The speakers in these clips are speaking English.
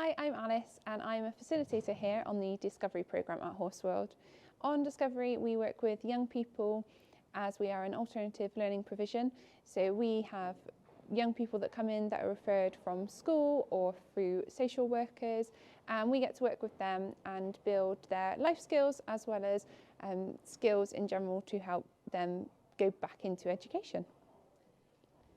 Hi, I'm Alice and I'm a facilitator here on the Discovery programme at Horseworld. On Discovery we work with young people as we are an alternative learning provision. So we have young people that come in that are referred from school or through social workers, and we get to work with them and build their life skills as well as skills in general to help them go back into education.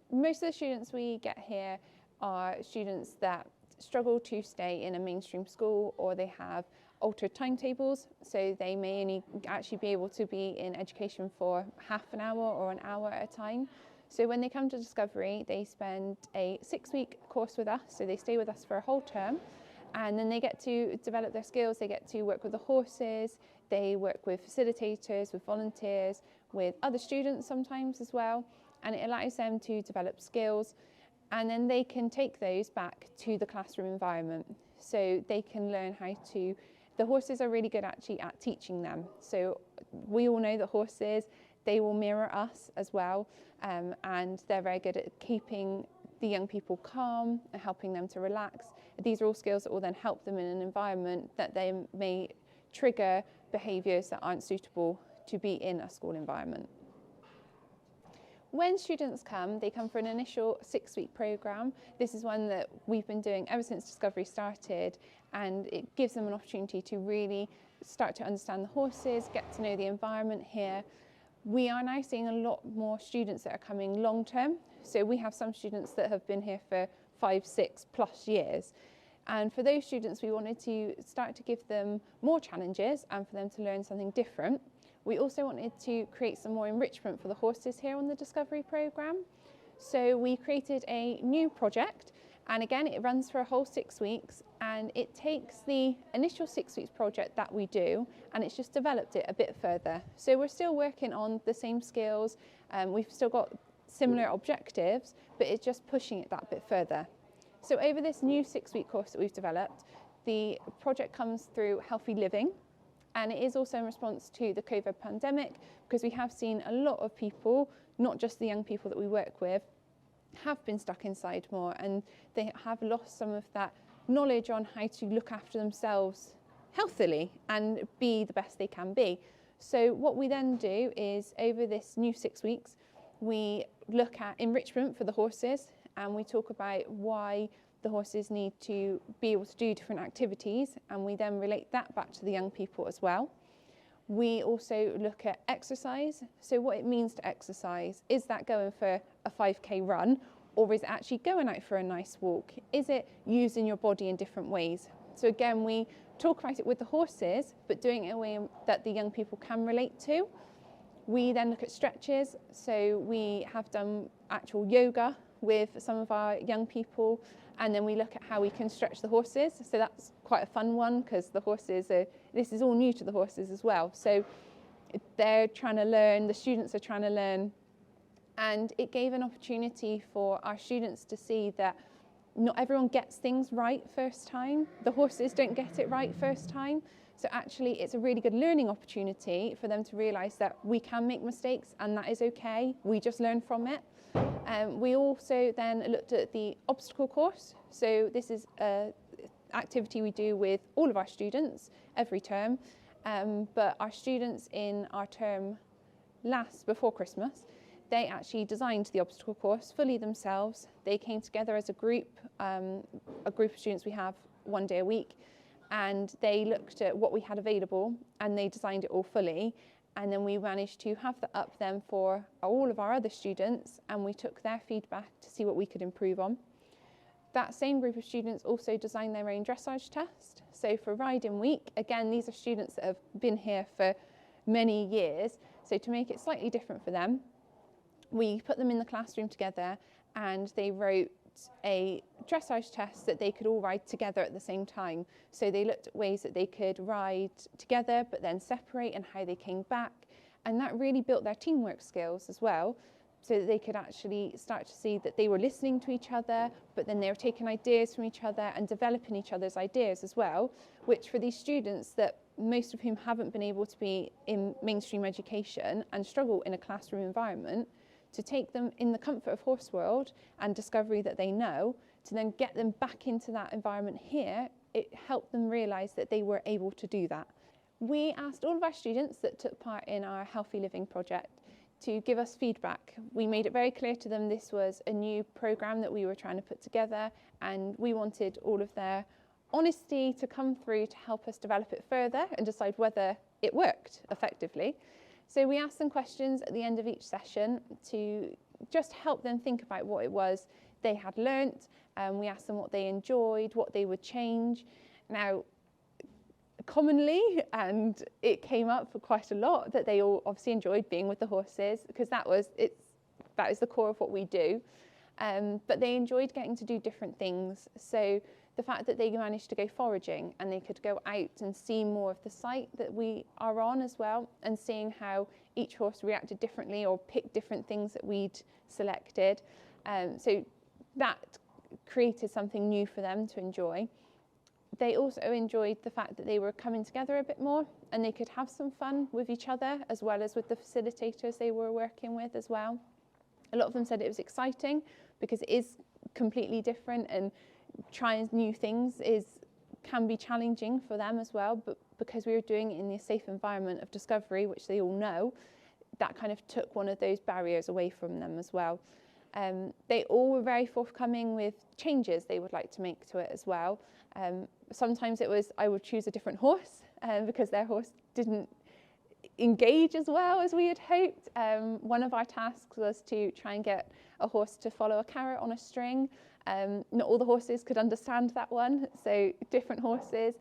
Most of the students we get here are students that struggle to stay in a mainstream school, or they have altered timetables, so they may only actually be able to be in education for half an hour or an hour at a time. So when they come to Discovery, they spend a 6-week course with us, so they stay with us for a whole term, and then they get to develop their skills. They get to work with the horses, they work with facilitators, with volunteers, with other students sometimes as well, and it allows them to develop skills. And then they can take those back to the classroom environment. So they can learn how to, the horses are really good actually at teaching them. So we all know that horses, they will mirror us as well. And they're very good at keeping the young people calm and helping them to relax. These are all skills that will then help them in an environment that they may trigger behaviours that aren't suitable to be in a school environment. When students come, they come for an initial 6-week programme. This is one that we've been doing ever since Discovery started, and it gives them an opportunity to really start to understand the horses, get to know the environment here. We are now seeing a lot more students that are coming long term. So we have some students that have been here for 5-6+ years. And for those students, we wanted to start to give them more challenges and for them to learn something different. We also wanted to create some more enrichment for the horses here on the Discovery programme. So we created a new project, and again it runs for a whole 6 weeks, and it takes the initial 6 weeks project that we do and it's just developed it a bit further. So we're still working on the same skills, we've still got similar objectives, but it's just pushing it that bit further. So over this new 6-week course that we've developed, the project comes through healthy living. And it is also in response to the COVID pandemic, because we have seen a lot of people, not just the young people that we work with, have been stuck inside more, and they have lost some of that knowledge on how to look after themselves healthily and be the best they can be. So what we then do is, over this new 6 weeks, we look at enrichment for the horses, and we talk about why the horses need to be able to do different activities, and we then relate that back to the young people as well. We also look at exercise, so what it means to exercise. Is that going for a 5k run, or is it actually going out for a nice walk? Is it using your body in different ways? So again, we talk about it with the horses, but doing it in a way that the young people can relate to. We then look at stretches, so we have done actual yoga with some of our young people, and then we look at how we can stretch the horses. So that's quite a fun one, because the horses are, this is all new to the horses as well. So they're trying to learn, the students are trying to learn, and it gave an opportunity for our students to see that not everyone gets things right first time. The horses don't get it right first time. So actually it's a really good learning opportunity for them to realise that we can make mistakes and that is okay. We just learn from it. We also then looked at the obstacle course. So this is an activity we do with all of our students every term, but our students in our term before Christmas, they actually designed the obstacle course fully themselves. They came together as a group of students we have 1 day a week, and they looked at what we had available and they designed it all fully. And then we managed to have that up then for all of our other students, and we took their feedback to see what we could improve on. That same group of students also designed their own dressage test. So for riding week, again, these are students that have been here for many years. So to make it slightly different for them, we put them in the classroom together and they wrote a dressage test that they could all ride together at the same time. So they looked at ways that they could ride together but then separate, and how they came back, and that really built their teamwork skills as well, so that they could actually start to see that they were listening to each other, but then they were taking ideas from each other and developing each other's ideas as well, which for these students that most of whom haven't been able to be in mainstream education and struggle in a classroom environment, to take them in the comfort of Horseworld and Discovery that they know, to then get them back into that environment here, it helped them realise that they were able to do that. We asked all of our students that took part in our Healthy Living project to give us feedback. We made it very clear to them this was a new programme that we were trying to put together, and we wanted all of their honesty to come through to help us develop it further and decide whether it worked effectively. So we asked them questions at the end of each session to just help them think about what it was they had learnt. We asked them what they enjoyed, what they would change. Now, commonly, and it came up for quite a lot, that they all obviously enjoyed being with the horses, because that was the core of what we do. But they enjoyed getting to do different things. So the fact that they managed to go foraging and they could go out and see more of the site that we are on as well, and seeing how each horse reacted differently or picked different things that we'd selected. So that created something new for them to enjoy. They also enjoyed the fact that they were coming together a bit more and they could have some fun with each other as well as with the facilitators they were working with as well. A lot of them said it was exciting because it is completely different, and trying new things can be challenging for them as well, but because we were doing it in the safe environment of Discovery, which they all know, that kind of took one of those barriers away from them as well. They all were very forthcoming with changes they would like to make to it as well. Sometimes it was I would choose a different horse because their horse didn't engage as well as we had hoped. One of our tasks was to try and get a horse to follow a carrot on a string. Not all the horses could understand that one, so different horses.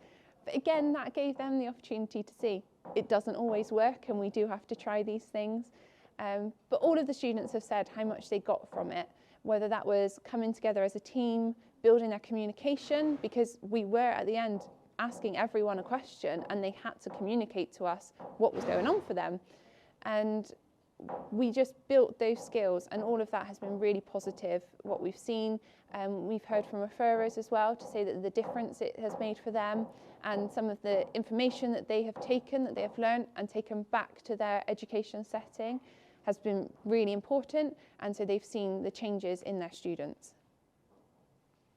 But again, that gave them the opportunity to see it doesn't always work and we do have to try these things. But all of the students have said how much they got from it, whether that was coming together as a team, building their communication, because we were at the end asking everyone a question and they had to communicate to us what was going on for them. And we just built those skills, and all of that has been really positive, what we've seen. We've heard from referrers as well to say that the difference it has made for them, and some of the information that they have taken, that they have learned and taken back to their education setting has been really important, and so they've seen the changes in their students.